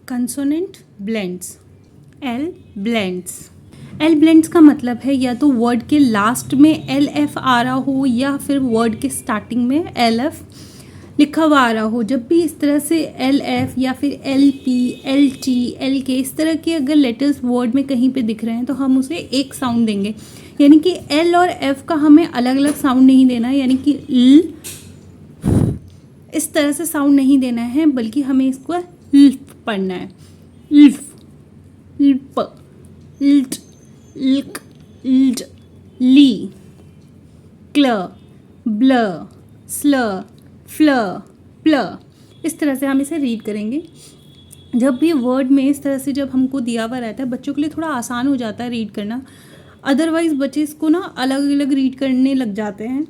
Consonant blends, L blends. L blends का मतलब है या तो वर्ड के लास्ट में एल एफ आ रहा हो या फिर वर्ड के स्टार्टिंग में एल एफ लिखा हुआ आ रहा हो। जब भी इस तरह से एल एफ या फिर L P, L T, L के इस तरह के अगर लेटर्स वर्ड में कहीं पे दिख रहे हैं तो हम उसे एक साउंड देंगे, यानी कि एल और एफ का हमें अलग अलग साउंड नहीं देना है, यानी कि ल इस तरह से साउंड नहीं देना है, बल्कि हमें इसको लिफ पढ़ना है। लिफ, लिप, लिट, लिक, लिट, ली, क्ल, ब्ल, स्ल, फ्ल, प्ल। इस तरह से हम इसे रीड करेंगे। जब भी वर्ड में इस तरह से जब हमको दिया हुआ रहता है, बच्चों के लिए थोड़ा आसान हो जाता है रीड करना। अदरवाइज बच्चे इसको ना अलग अलग रीड करने लग जाते हैं।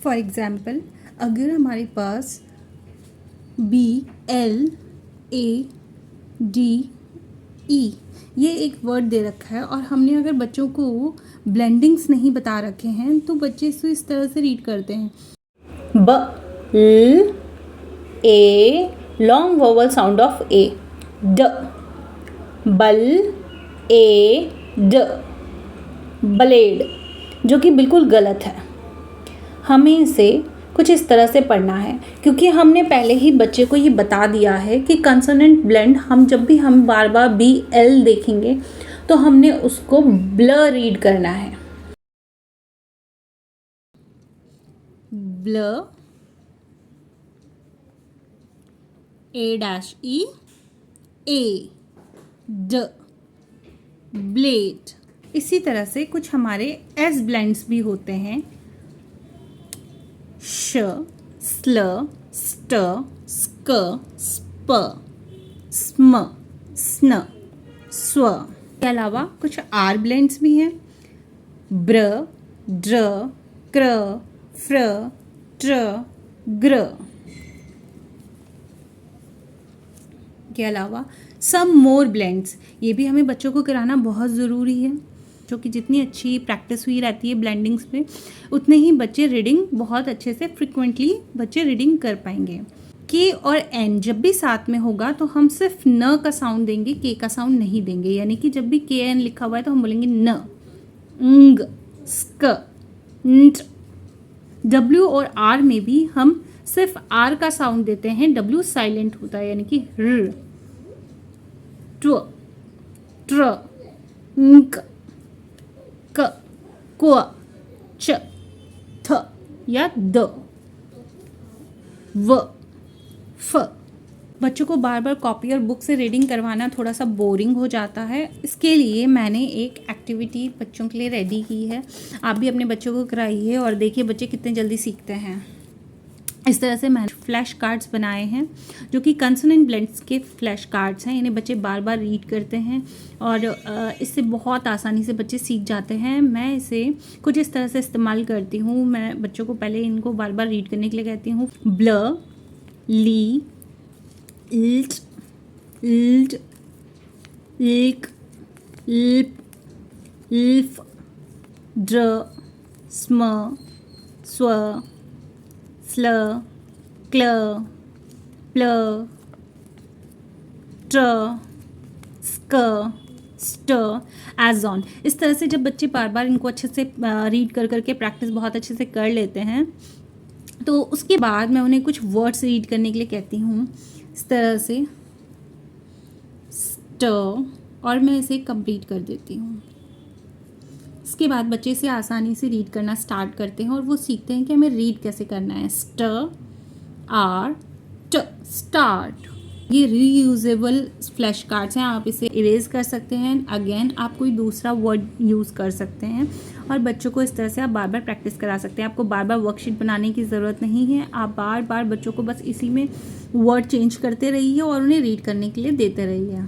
फॉर एग्जाम्पल, अगर हमारे पास B L A D E ये एक वर्ड दे रखा है और हमने अगर बच्चों को ब्लेंडिंग्स नहीं बता रखे हैं तो बच्चे इसको इस तरह से रीड करते हैं। ब ल A long vowel sound of A, ड, बल ए ड, ब्लेड, जो कि बिल्कुल गलत है। हमें इसे कुछ इस तरह से पढ़ना है, क्योंकि हमने पहले ही बच्चे को ये बता दिया है कि कंसोनेंट ब्लेंड जब भी हम बार बार बी एल देखेंगे तो हमने उसको ब्ल रीड करना है। ब्ल, ए डैश ई, ए, ड, ब्लेड। इसी तरह से कुछ हमारे एस ब्लेंड्स भी होते हैं। श, स्ल, स्ट, स्क, स्प, स्म, स्न, स्व। के अलावा कुछ आर ब्लेंड्स भी हैं। ब्र, ड्र, क्र, फ्र, ट्र, ग्र। के अलावा सम मोर ब्लेंड्स, ये भी हमें बच्चों को कराना बहुत ज़रूरी है, जो कि जितनी अच्छी प्रैक्टिस हुई रहती है ब्लेंडिंग्स पे, उतने ही बच्चे रीडिंग बहुत अच्छे से फ्रिक्वेंटली बच्चे रीडिंग कर पाएंगे। के और एन जब भी साथ में होगा तो हम सिर्फ न का साउंड देंगे, के का साउंड नहीं देंगे। यानी कि जब भी के एन लिखा हुआ है तो हम बोलेंगे न, अंग, स्क, nt। डब्ल्यू और आर में भी हम सिर्फ आर का साउंड देते हैं, डब्ल्यू साइलेंट होता है, यानी कि र, ट्व, ट्र, ंक, क, क्व, च, थ या द, व, फ। बच्चों को बार बार कॉपी और बुक से रीडिंग करवाना थोड़ा सा बोरिंग हो जाता है। इसके लिए मैंने एक एक्टिविटी बच्चों के लिए रेडी की है। आप भी अपने बच्चों को कराइए और देखिए बच्चे कितने जल्दी सीखते हैं। इस तरह से मैंने फ्लैश कार्ड्स बनाए हैं, जो कि कंसोनेंट ब्लेंड्स के फ्लैश कार्ड्स हैं। इन्हें बच्चे बार बार रीड करते हैं और इससे बहुत आसानी से बच्चे सीख जाते हैं। मैं इसे कुछ इस तरह से इस्तेमाल करती हूँ। मैं बच्चों को पहले इनको बार बार रीड करने के लिए कहती हूँ। ब्ल, ली, इल्ट, इल्ट, इल्क, इल्प, इल्फ, ड्र, स्म, स्व, स्ल, क्ल, प्ल, ट्र, स्क, स्ट, एज ऑन। इस तरह से जब बच्चे बार बार इनको अच्छे से रीड कर करके प्रैक्टिस बहुत अच्छे से कर लेते हैं तो उसके बाद मैं उन्हें कुछ वर्ड्स रीड करने के लिए कहती हूँ। इस तरह से स्ट, और मैं इसे कंप्लीट कर देती हूँ। इसके बाद बच्चे से आसानी से रीड करना स्टार्ट करते हैं और वो सीखते हैं कि हमें रीड कैसे करना है। स्ट, आर, ट, स्टार्ट। ये रीयूजेबल फ्लैश कार्ड्स हैं, आप इसे इरेज कर सकते हैं। अगेन आप कोई दूसरा वर्ड यूज़ कर सकते हैं और बच्चों को इस तरह से आप बार बार प्रैक्टिस करा सकते हैं। आपको बार बार वर्कशीट बनाने की ज़रूरत नहीं है। आप बार बार बच्चों को बस इसी में वर्ड चेंज करते रहिए और उन्हें रीड करने के लिए देते रहिए।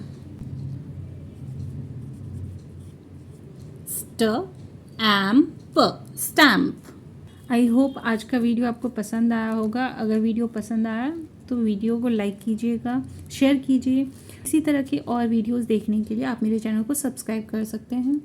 Stamp, stamp. आई होप आज का वीडियो आपको पसंद आया होगा। अगर वीडियो पसंद आया तो वीडियो को लाइक कीजिएगा, शेयर कीजिए। इसी तरह के और वीडियोस देखने के लिए आप मेरे चैनल को सब्सक्राइब कर सकते हैं।